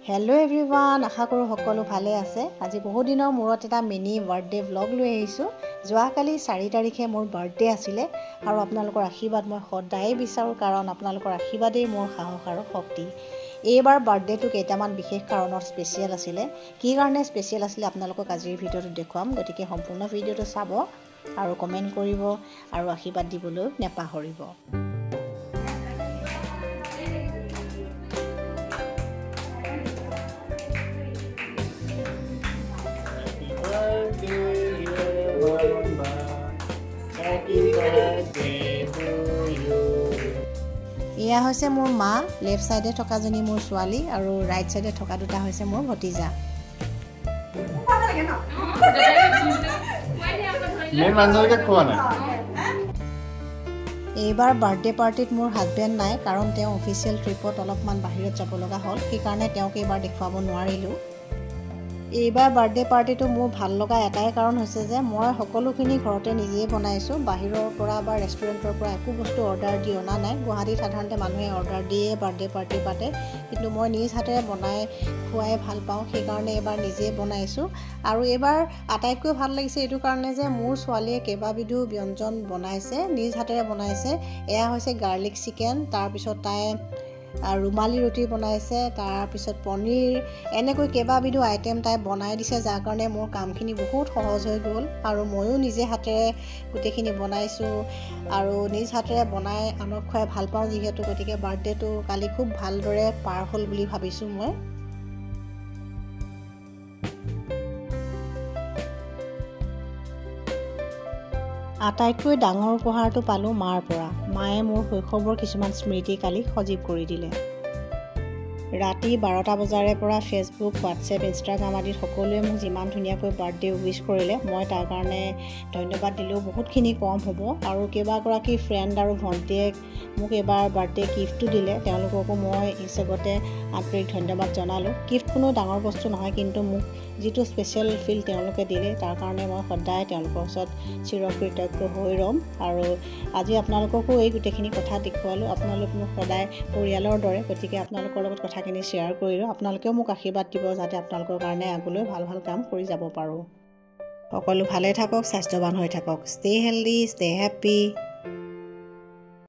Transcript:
Hello' everyone, আশা কৰোঁ সকলো ভালে আছে। আজি বহুত দিনৰ মূৰত এটা মিনি বাৰ্থডে ব্লগ লৈ আহিছোঁ। যোৱাকালি 4 তাৰিখে মোৰ বাৰ্থডে আছিলে আৰু আপোনালোকৰ আশীৰ্বাদ মই সদায়ে বিচাৰোঁ, কাৰণ আপোনালোকৰ আশীৰ্বাদেই মোৰ সাহস আৰু শক্তি। এইবাৰ বাৰ্থডেটো কেইটামান বিশেষ কাৰণত স্পেচিয়েল আছিলে। কি কাৰণে স্পেচিয়েল আছিলে আপোনালোকক আজিৰ ভিডিঅ'টো দেখুৱাম, গতিকে সম্পূৰ্ণ ভিডিঅ'টো চাব আৰু কমেণ্ট কৰিব আৰু আশীৰ্বাদ দিবলৈ নেপাহৰিব। এয়া হৈছে মোৰ মা, লেফ্ট ছাইডে থকাজনী মোৰ ছোৱালী আৰু ৰাইট ছাইডে থকা দুটা হৈছে মোৰ ভতিজা। এইবাৰ বাৰ্থডে পাৰ্টিত মোৰ হাজবেণ্ড নাই, কাৰণ তেওঁ অফিচিয়েল ট্ৰিপত অলপমান বাহিৰত যাব লগা হ'ল, সেইকাৰণে তেওঁক এইবাৰ দেখুৱাব নোৱাৰিলোঁ। এইবাৰ বাৰ্থডে পাৰ্টিটো মোৰ ভাল লগা এটাই কাৰণ হৈছে যে মই সকলোখিনি ঘৰতে নিজেই বনাইছোঁ। বাহিৰৰ পৰা বা ৰেষ্টুৰেণ্টৰ পৰা একো বস্তু অৰ্ডাৰ দি অনা নাই। গুৱাহাটীত সাধাৰণতে মানুহে অৰ্ডাৰ দিয়ে বাৰ্থডে পাৰ্টি পাতে, কিন্তু মই নিজ হাতেৰে বনাই খুৱাই ভাল পাওঁ, সেইকাৰণে এইবাৰ নিজেই বনাইছোঁ। আৰু এইবাৰ আটাইতকৈ ভাল লাগিছে এইটো কাৰণে যে মোৰ ছোৱালীয়ে কেইবাবিধো ব্যঞ্জন বনাইছে, নিজ হাতেৰে বনাইছে। এয়া হৈছে গাৰ্লিক চিকেন, তাৰপিছত তাই ৰুমালী ৰুটি বনাইছে, তাৰপিছত পনীৰ, এনেকৈ কেইবাবিধো আইটেম তাই বনাই দিছে, যাৰ কাৰণে মোৰ কামখিনি বহুত সহজ হৈ গ'ল। আৰু ময়ো নিজে হাতেৰে গোটেইখিনি বনাইছোঁ আৰু নিজ হাতেৰে বনাই আনক খুৱাই ভাল পাওঁ যিহেতু, গতিকে বাৰ্থডেটো কালি খুব ভালদৰে পাৰ হ'ল বুলি ভাবিছোঁ মই। আটাইতকৈ ডাঙৰ উপহাৰটো পালোঁ মাৰ পৰা। মায়ে মোৰ শৈশৱৰ কিছুমান স্মৃতি কালি সজীৱ কৰি দিলে। ৰাতি 12টা বজাৰে পৰা ফেচবুক, হোৱাটছএপ, ইনষ্টাগ্ৰাম আদিত সকলোৱে মোক যিমান ধুনীয়াকৈ বাৰ্থডে উইচ কৰিলে, মই তাৰ কাৰণে ধন্যবাদ দিলেও বহুতখিনি কম হ'ব। আৰু কেইবাগৰাকী ফ্ৰেণ্ড আৰু ভণ্টিয়ে মোক এইবাৰ বাৰ্থডে গিফ্টটো দিলে, তেওঁলোককো মই হিচাপতে আন্তৰিক ধন্যবাদ জনালোঁ। গিফ্ট কোনো ডাঙৰ বস্তু নহয়, কিন্তু মোক যিটো স্পেচিয়েল ফিল তেওঁলোকে দিলে, তাৰ কাৰণে মই সদায় তেওঁলোকৰ ওচৰত চিৰকৃতজ্ঞ হৈ ৰ'ম। আৰু আজি আপোনালোককো এই গোটেইখিনি কথা দেখুৱালোঁ। আপোনালোক মোক সদায় পৰিয়ালৰ দৰে, গতিকে আপোনালোকৰ লগত কথাখিনি শ্বেয়াৰ কৰিলোঁ। আপোনালোকেও মোক আশীৰ্বাদ দিব যাতে আপোনালোকৰ কাৰণে আগলৈ ভাল ভাল কাম কৰি যাব পাৰোঁ। সকলো ভালে থাকক, স্বাস্থ্যৱান হৈ থাকক। Stay healthy, stay happy.